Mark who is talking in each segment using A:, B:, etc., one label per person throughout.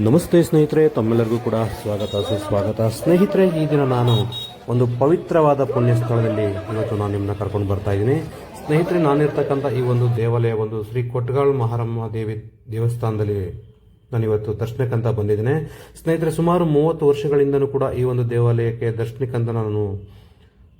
A: ನಮಸ್ತೆ ಸ್ನೇಹಿತರೆ, ತಮ್ಮೆಲ್ಲರಿಗೂ ಕೂಡ ಸ್ವಾಗತ ಸುಸ್ವಾಗತ. ಸ್ನೇಹಿತರೆ, ಈ ದಿನ ನಾನು ಒಂದು ಪವಿತ್ರವಾದ ಪುಣ್ಯ ಸ್ಥಳದಲ್ಲಿ ಇವತ್ತು ನಾನು ನಿಮ್ಮನ್ನ ಕರ್ಕೊಂಡು ಬರ್ತಾ ಇದ್ದೀನಿ. ಸ್ನೇಹಿತರೆ, ನಾನಿರ್ತಕ್ಕಂಥ ಈ ಒಂದು ದೇವಾಲಯ ಒಂದು ಶ್ರೀ ಕೊಟ್ಗಾಳ್ ಮಹಾರಮ್ಮ ದೇವಿ ದೇವಸ್ಥಾನದಲ್ಲಿ ನಾನಿವತ್ತು ದರ್ಶನಕ್ಕಂತ ಬಂದಿದ್ದೇನೆ. ಸ್ನೇಹಿತರೆ, ಸುಮಾರು 30 ವರ್ಷಗಳಿಂದನೂ ಕೂಡ ಈ ಒಂದು ದೇವಾಲಯಕ್ಕೆ ದರ್ಶನಕ್ಕಂತ ನಾನು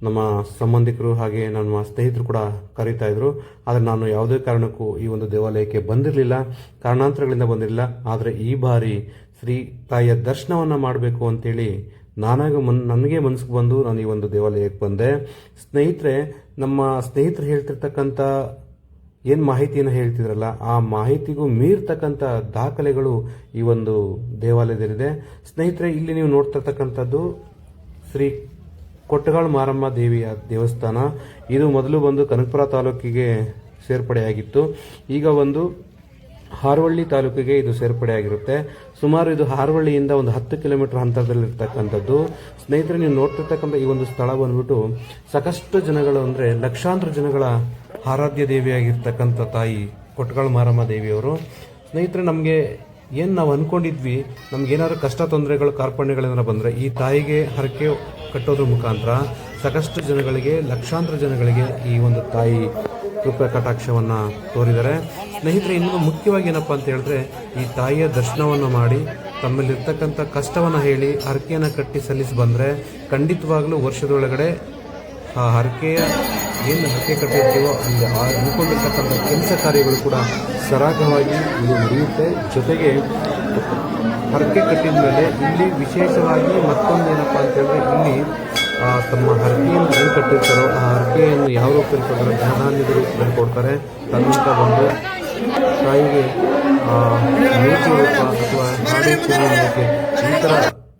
A: ನಮ್ಮ ಸಂಬಂಧಿಕರು ಹಾಗೆ ನಮ್ಮ ಸ್ನೇಹಿತರು ಕೂಡ ಕರೀತಾ ಇದ್ರು. ಆದರೆ ನಾನು ಯಾವುದೇ ಕಾರಣಕ್ಕೂ ಈ ಒಂದು ದೇವಾಲಯಕ್ಕೆ ಬಂದಿರಲಿಲ್ಲ, ಕಾರಣಾಂತರಗಳಿಂದ ಬಂದಿರಲಿಲ್ಲ. ಆದರೆ ಈ ಬಾರಿ ಶ್ರೀ ತಾಯಿಯ ದರ್ಶನವನ್ನು ಮಾಡಬೇಕು ಅಂತೇಳಿ ನನಗೆ ಮನಸ್ಸಿಗೆ ಬಂದು ನಾನು ಈ ಒಂದು ದೇವಾಲಯಕ್ಕೆ ಬಂದೆ. ಸ್ನೇಹಿತರೆ, ನಮ್ಮ ಸ್ನೇಹಿತರು ಹೇಳ್ತಿರ್ತಕ್ಕಂಥ ಏನು ಮಾಹಿತಿಯನ್ನು ಹೇಳ್ತಿದ್ರಲ್ಲ, ಆ ಮಾಹಿತಿಗೂ ಮೀರ್ತಕ್ಕಂಥ ದಾಖಲೆಗಳು ಈ ಒಂದು ದೇವಾಲಯದಲ್ಲಿದೆ. ಸ್ನೇಹಿತರೆ, ಇಲ್ಲಿ ನೀವು ನೋಡ್ತಿರ್ತಕ್ಕಂಥದ್ದು ಶ್ರೀ ಕೊಟ್ಗಾಳ್ ಮಾರಮ್ಮ ದೇವಿಯ ದೇವಸ್ಥಾನ. ಇದು ಮೊದಲು ಬಂದು ಕನಕಪುರ ತಾಲೂಕಿಗೆ ಸೇರ್ಪಡೆಯಾಗಿತ್ತು. ಈಗ ಒಂದು ಹಾರೋಹಳ್ಳಿ ತಾಲೂಕಿಗೆ ಇದು ಸೇರ್ಪಡೆಯಾಗಿರುತ್ತೆ. ಸುಮಾರು ಇದು ಹಾರೋಹಳ್ಳಿಯಿಂದ ಒಂದು 10 ಕಿಲೋಮೀಟರ್ ಅಂತರದಲ್ಲಿರ್ತಕ್ಕಂಥದ್ದು. ಸ್ನೇಹಿತರೆ, ನೀವು ನೋಡ್ತಿರ್ತಕ್ಕಂಥ ಈ ಒಂದು ಸ್ಥಳ ಬಂದ್ಬಿಟ್ಟು ಸಾಕಷ್ಟು ಜನಗಳು ಅಂದರೆ ಲಕ್ಷಾಂತರ ಜನಗಳ ಆರಾಧ್ಯ ದೇವಿಯಾಗಿರ್ತಕ್ಕಂಥ ತಾಯಿ ಕೊಟ್ಗಾಳ್ ಮಾರಮ್ಮ ದೇವಿಯವರು. ಸ್ನೇಹಿತರೆ, ನಮಗೆ ಏನು ನಾವು ಅಂದ್ಕೊಂಡಿದ್ವಿ, ನಮ್ಗೇನಾದ್ರು ಕಷ್ಟ ತೊಂದರೆಗಳು ಕಾರ್ಪಣ್ಯಗಳೇನಾರು ಬಂದರೆ ಈ ತಾಯಿಗೆ ಹರಕೆ ಕಟ್ಟೋದ್ರ ಮುಖಾಂತರ ಸಾಕಷ್ಟು ಜನಗಳಿಗೆ, ಲಕ್ಷಾಂತರ ಜನಗಳಿಗೆ ಈ ಒಂದು ತಾಯಿ ಕೃಪೆ ಕಟಾಕ್ಷವನ್ನು ತೋರಿದ್ದಾರೆ. ಸ್ನೇಹಿತರೆ, ಇನ್ನೂ ಮುಖ್ಯವಾಗಿ ಏನಪ್ಪ ಅಂತ ಹೇಳಿದ್ರೆ, ಈ ತಾಯಿಯ ದರ್ಶನವನ್ನು ಮಾಡಿ ತಮ್ಮಲ್ಲಿರ್ತಕ್ಕಂಥ ಕಷ್ಟವನ್ನು ಹೇಳಿ ಹರಕೆಯನ್ನು ಕಟ್ಟಿ ಸಲ್ಲಿಸಿ ಬಂದರೆ ಖಂಡಿತವಾಗ್ಲೂ ವರ್ಷದೊಳಗಡೆ ಆ ಹರಕೆಯ ಏನು ಹರಕೆ ಕಟ್ಟಿರ್ತೀವೋ ಅಲ್ಲಿ ಅಂದ್ಕೊಂಡಿರ್ತಕ್ಕಂಥ ಕೆಲಸ ಕಾರ್ಯಗಳು ಕೂಡ ಸರಾಗವಾಗಿ ಇದು ನಡೆಯುತ್ತೆ. ಜೊತೆಗೆ ಹರಕೆ ಕಟ್ಟಿದ ಮೇಲೆ ಇಲ್ಲಿ ವಿಶೇಷವಾಗಿ ಮತ್ತೊಂದು ಏನಪ್ಪ ಅಂತ ಹೇಳಿದ್ರೆ, ಇಲ್ಲಿ ತಮ್ಮ ಹರಕೆಯನ್ನು ಏನು ಕಟ್ಟಿರ್ತಾರೋ ಆ ಹರಕೆಯನ್ನು ಯಾವ ರೂಪದಲ್ಲಿ ಕೊಡ್ತಾರೆ, ಧನಾನ್ಯದ ರೂಪದಲ್ಲಿ ಕೊಡ್ತಾರೆ. ತನ್ನಿಂದ ಬಂದು ತಾಯಿಗೆ ಮೇಕೆ ರೂಪ ಅಥವಾ ಹಾಡಿ ಮೇಕೆ ಈ ಥರ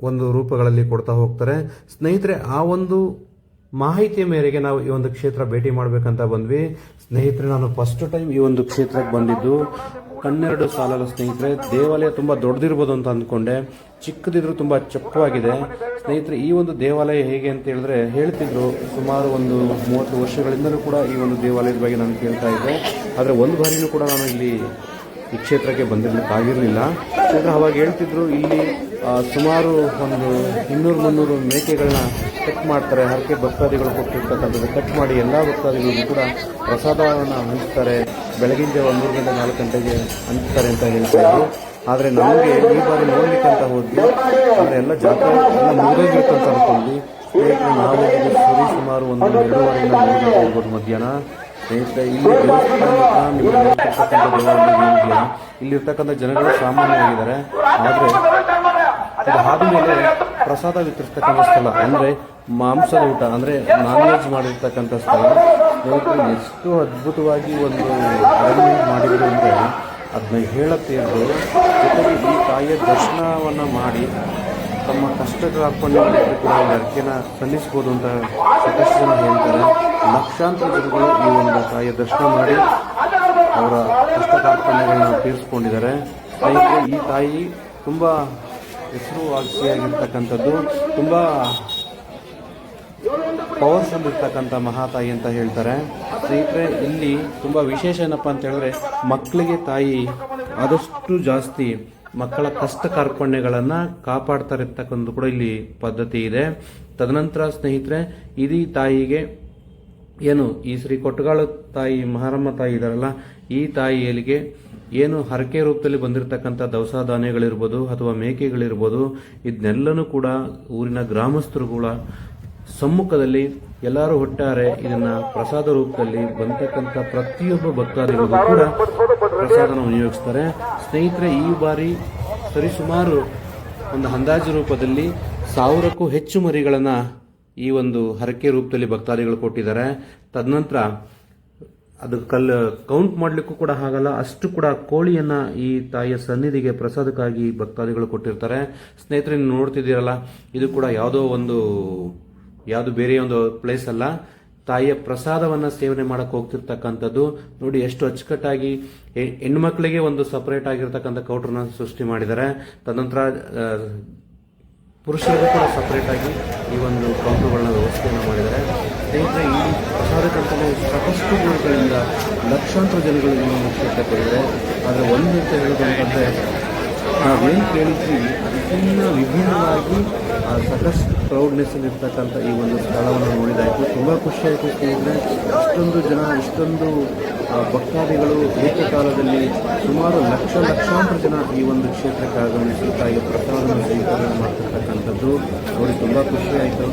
A: ಒಂದು ರೂಪಗಳಲ್ಲಿ ಕೊಡ್ತಾ ಹೋಗ್ತಾರೆ. ಸ್ನೇಹಿತರೆ, ಆ ಒಂದು ಮಾಹಿತಿಯ ಮೇರೆಗೆ ನಾವು ಈ ಒಂದು ಕ್ಷೇತ್ರ ಭೇಟಿ ಮಾಡಬೇಕಂತ ಬಂದ್ವಿ. ಸ್ನೇಹಿತರೆ, ನಾನು ಫಸ್ಟ್ ಟೈಮ್ ಈ ಒಂದು ಕ್ಷೇತ್ರಕ್ಕೆ ಬಂದಿದ್ದು ಕಣ್ಣೆರಡು ಸಾಲಲ್ಲ. ಸ್ನೇಹಿತರೆ, ದೇವಾಲಯ ತುಂಬ ದೊಡ್ಡದಿರ್ಬೋದು ಅಂತ ಅಂದ್ಕೊಂಡೆ, ಚಿಕ್ಕದಿದ್ರು ತುಂಬ ಚಪ್ಪವಾಗಿದೆ. ಸ್ನೇಹಿತರೆ, ಈ ಒಂದು ದೇವಾಲಯ ಹೇಗೆ ಅಂತ ಹೇಳಿದ್ರೆ, ಹೇಳ್ತಿದ್ರು ಸುಮಾರು ಒಂದು 30 ವರ್ಷಗಳಿಂದಲೂ ಕೂಡ ಈ ಒಂದು ದೇವಾಲಯದ ಬಗ್ಗೆ ನಾನು ಕೇಳ್ತಾ ಇದ್ದೆ. ಆದರೆ ಒಂದು ಬಾರಿನೂ ಕೂಡ ನಾನು ಇಲ್ಲಿ ಈ ಕ್ಷೇತ್ರಕ್ಕೆ ಬಂದಿರಲಿಕ್ಕಾಗಿರಲಿಲ್ಲ. ಅವಾಗ ಹೇಳ್ತಿದ್ರು ಇಲ್ಲಿ ಸುಮಾರು ಒಂದು 200-300 ಮೇಕೆಗಳನ್ನ ಕಟ್ ಮಾಡ್ತಾರೆ. ಹರಕೆ ಭಕ್ತಾದಿಗಳು ಕೊಟ್ಟಿರ್ತಕ್ಕಂಥದ್ದು ಕಟ್ ಮಾಡಿ ಎಲ್ಲ ಭಕ್ತಾದಿಗಳಿಗೂ ಕೂಡ ಪ್ರಸಾದವನ್ನು ಹಂಚ್ತಾರೆ. ಬೆಳಗಿನ ಜಾವ 3 ಗಂಟೆ 4 ಗಂಟೆಗೆ ಹಂಚ್ತಾರೆ ಅಂತ ಹೇಳ್ತಾ ಇದ್ರು. ಆದರೆ ನಮಗೆ ಈ ಬಾರಿ ನೋಡ್ಲಿಕ್ಕಂತ ಹೋದ್ವಿ, ಆದರೆ ಎಲ್ಲ ಜಾತ್ರೆ ಎಲ್ಲ ಮುಗಿದೋಗಿರುತ್ತಂತ ಅನ್ಕೊಂಡ್ವಿ. ನಾವು ಸರಿ ಸುಮಾರು ಒಂದು 2:30 ಹೋಗ್ಬೋದು ಮಧ್ಯಾಹ್ನ. ಸ್ನೇಹಿತರೆ, ಇಲ್ಲಿ ಇಲ್ಲಿರ್ತಕ್ಕಂಥ ಜನಗಳು ಸಾಮಾನ್ಯವಾಗಿದ್ದಾರೆ. ಆದರೆ ಇದು ಆದಮೇಲೆ ಪ್ರಸಾದ ವಿತರಿಸ್ತಕ್ಕಂಥ ಸ್ಥಳ ಅಂದರೆ ಮಾಂಸದ ಊಟ ಅಂದರೆ ನಾನ್ ವೆಜ್ ಮಾಡಿರ್ತಕ್ಕಂಥ ಸ್ಥಳ. ಸ್ನೇಹಿತರೆ, ಎಷ್ಟು ಅದ್ಭುತವಾಗಿ ಒಂದು ಅರೇಂಜ್ಮೆಂಟ್ ಮಾಡಿದ್ರು ಅಂದರೆ ಅದನ್ನ ಹೇಳತ್ತೇರು. ಜೊತೆಗೆ ಈ ತಾಯಿಯ ದರ್ಶನವನ್ನು ಮಾಡಿ ತಮ್ಮ ಕಷ್ಟದ ಕಾರ್ಪಣ್ಯಗಳಿಗೂ ಕೂಡ ಅರ್ಕೆನ ಸಲ್ಲಿಸ್ಬೋದು ಅಂತ ಸಾಕಷ್ಟು ಜನ ಹೇಳ್ತಾರೆ. ಲಕ್ಷಾಂತರ ಜನಗಳು ಈ ಒಂದು ತಾಯಿಯ ದರ್ಶನ ಮಾಡಿ ಅವರ ಕಷ್ಟ ಕಾರ್ಪಣ್ಯಗಳನ್ನ ತೀರಿಸ್ಕೊಂಡಿದ್ದಾರೆ. ಸ್ನೇಹಿತರೆ, ಈ ತಾಯಿ ತುಂಬ ಹೆಸರುವಾಸಿಯಾಗಿರ್ತಕ್ಕಂಥದ್ದು, ತುಂಬ ಪವರ್ಫುಲ್ ಇರ್ತಕ್ಕಂಥ ಮಹಾತಾಯಿ ಅಂತ ಹೇಳ್ತಾರೆ. ಸ್ನೇಹಿತರೆ, ಇಲ್ಲಿ ತುಂಬ ವಿಶೇಷ ಏನಪ್ಪ ಅಂತ ಹೇಳಿದ್ರೆ, ಮಕ್ಕಳಿಗೆ ತಾಯಿ ಆದಷ್ಟು ಜಾಸ್ತಿ ಮಕ್ಕಳ ಕಷ್ಟ ಕಾರ್ಪಣ್ಯಗಳನ್ನು ಕಾಪಾಡ್ತಾ ಇರ್ತಕ್ಕಂಥ ಕೂಡ ಇಲ್ಲಿ ಪದ್ಧತಿ ಇದೆ. ತದನಂತರ ಸ್ನೇಹಿತರೆ, ಇದೀ ತಾಯಿಗೆ ಏನು ಈ ಶ್ರೀ ಕೊಟ್ಗಾಳ ತಾಯಿ ಮಹಾರಮ್ಮ ತಾಯಿ ಇದಾರಲ್ಲ, ಈ ತಾಯಿಯಲ್ಲಿಗೆ ಏನು ಹರಕೆ ರೂಪದಲ್ಲಿ ಬಂದಿರತಕ್ಕಂಥ ದವಸ ಧಾನ್ಯಗಳಿರ್ಬೋದು ಅಥವಾ ಮೇಕೆಗಳಿರ್ಬೋದು, ಇದನ್ನೆಲ್ಲನೂ ಕೂಡ ಊರಿನ ಗ್ರಾಮಸ್ಥರುಗಳ ಸಮ್ಮುಖದಲ್ಲಿ ಎಲ್ಲರೂ ಒಟ್ಟಾರೆ ಇದನ್ನ ಪ್ರಸಾದ ರೂಪದಲ್ಲಿ ಬಂದತಕ್ಕಂಥ ಪ್ರತಿಯೊಬ್ಬ ಭಕ್ತಾದಿಗಳಿಗೂ ಕೂಡ ಪ್ರಸಾದನ ವಿನಿಯೋಗಿಸ್ತಾರೆ. ಸ್ನೇಹಿತರೆ, ಈ ಬಾರಿ ಸರಿಸುಮಾರು ಒಂದು ಅಂದಾಜು ರೂಪದಲ್ಲಿ 1000ಕ್ಕೂ ಹೆಚ್ಚು ಮರಿಗಳನ್ನು ಈ ಒಂದು ಹರಕೆ ರೂಪದಲ್ಲಿ ಭಕ್ತಾದಿಗಳು ಕೊಟ್ಟಿದ್ದಾರೆ. ತದನಂತರ ಅದು ಕೌಂಟ್ ಮಾಡಲಿಕ್ಕೂ ಕೂಡ ಆಗಲ್ಲ, ಅಷ್ಟು ಕೂಡ ಕೋಳಿಯನ್ನ ಈ ತಾಯಿಯ ಸನ್ನಿಧಿಗೆ ಪ್ರಸಾದಕ್ಕಾಗಿ ಭಕ್ತಾದಿಗಳು ಕೊಟ್ಟಿರ್ತಾರೆ. ಸ್ನೇಹಿತರೆ, ನೀವು ನೋಡ್ತಿದ್ದೀರಲ್ಲ, ಇದು ಕೂಡ ಯಾವುದು ಬೇರೆ ಒಂದು ಪ್ಲೇಸ್ ಅಲ್ಲ, ತಾಯಿಯ ಪ್ರಸಾದವನ್ನು ಸೇವನೆ ಮಾಡಕ್ಕೆ ಹೋಗ್ತಿರ್ತಕ್ಕಂಥದ್ದು. ನೋಡಿ ಎಷ್ಟು ಅಚ್ಚುಕಟ್ಟಾಗಿ ಹೆಣ್ಮಕ್ಳಿಗೆ ಒಂದು ಸಪರೇಟ್ ಆಗಿರ್ತಕ್ಕಂಥ ಕೌಂಟರ್ನ ಸೃಷ್ಟಿ ಮಾಡಿದ್ದಾರೆ. ತದನಂತರ ಪುರುಷರಿಗೂ ಕೂಡ ಸಪರೇಟ್ ಆಗಿ ಈ ಒಂದು ಕೌಂಟರ್ಗಳನ್ನ ವ್ಯವಸ್ಥೆಯನ್ನು ಮಾಡಿದ್ದಾರೆ. ಸ್ನೇಹಿತರೆ, ಈ ಪ್ರಸಾದಕ್ಕಂತಲೇ ಸಾಕಷ್ಟು ದೂರಗಳಿಂದ ಲಕ್ಷಾಂತರ ಜನಗಳು ಈ ಒಂದು ಕ್ಷೇತ್ರಕ್ಕೆ ಬಂದಿದ್ದಾರೆ. ಆದರೆ ಒಂದು ಅಂತ ಹೇಳೋದು ಅಂತಂದರೆ ನಾವೇನು ಕೇಳಿದ್ವಿ ವಿಭಿನ್ನವಾಗಿ ಸಾಕಷ್ಟು ಕ್ರೌಡ್ನೆಸ್ ಇರ್ತಕ್ಕಂಥ ಈ ಒಂದು ಸ್ಥಳವನ್ನು ನೋಡಿದಾಯಿತು. ತುಂಬ ಖುಷಿ ಆಯಿತು ಸ್ನೇಹಿತರೆ. ಇಷ್ಟೊಂದು ಜನ, ಇಷ್ಟೊಂದು ಭಕ್ತಾದಿಗಳು ಏಕಕಾಲದಲ್ಲಿ ಸುಮಾರು ಲಕ್ಷಾಂತರ ಜನ ಈ ಒಂದು ಕ್ಷೇತ್ರಕ್ಕೆ ಆಗಮಿಸಿ ತಾಯಿಯ ಪ್ರಸಾದವನ್ನು ಸ್ವೀಕಾರ ಮಾಡ್ತಿರ್ತಕ್ಕಂಥದ್ದು ನೋಡಿ ತುಂಬ ಖುಷಿ ಆಯಿತು.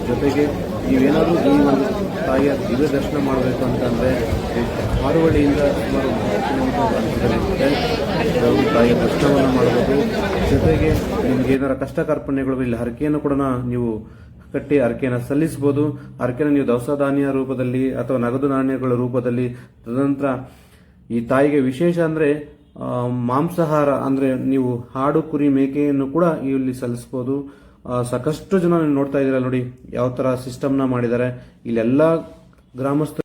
A: ಜೊತೆಗೆ ನೀವೇನಾದರೂ ಈ ಒಂದು ತಾಯಿಯ ದಿವ್ಯ ದರ್ಶನ ಮಾಡಬೇಕು ಅಂತಂದರೆ ಹಾರೋಹಳ್ಳಿಯಿಂದ ಸುಮಾರು 10 ಕಿಲೋಮೀಟರ್ ಅಂತರದಲ್ಲಿರುತ್ತೆ. ತಾಯಿಯ ದರ್ಶನವನ್ನು ಮಾಡಬಹುದು. ಜೊತೆಗೆ ನಿಮ್ಗೆ ಏನಾರ ಕಷ್ಟ ಕಾರ್ಪಣ್ಯಗಳು ಇಲ್ಲಿ ಹರಕೆಯನ್ನು ಕೂಡ ನೀವು ಕಟ್ಟಿ ಹರಕೆಯನ್ನು ಸಲ್ಲಿಸಬಹುದು. ಹರಕೆಯನ್ನು ನೀವು ದವಸ ಧಾನ್ಯ ರೂಪದಲ್ಲಿ ಅಥವಾ ನಗದು ನಾಣ್ಯಗಳ ರೂಪದಲ್ಲಿ, ತದನಂತರ ಈ ತಾಯಿಗೆ ವಿಶೇಷ ಅಂದರೆ ಮಾಂಸಾಹಾರ ಅಂದರೆ ನೀವು ಹಾಡು, ಕುರಿ, ಮೇಕೆಯನ್ನು ಕೂಡ ಇಲ್ಲಿ ಸಲ್ಲಿಸಬಹುದು. ಸಾಕಷ್ಟು ಜನ ನೋಡ್ತಾ ಇದ್ದೀರಾ ನೋಡಿ ಯಾವ ತರ ಸಿಸ್ಟಮ್ನ ಮಾಡಿದ್ದಾರೆ. ಇಲ್ಲೆಲ್ಲ ಗ್ರಾಮಸ್ಥರು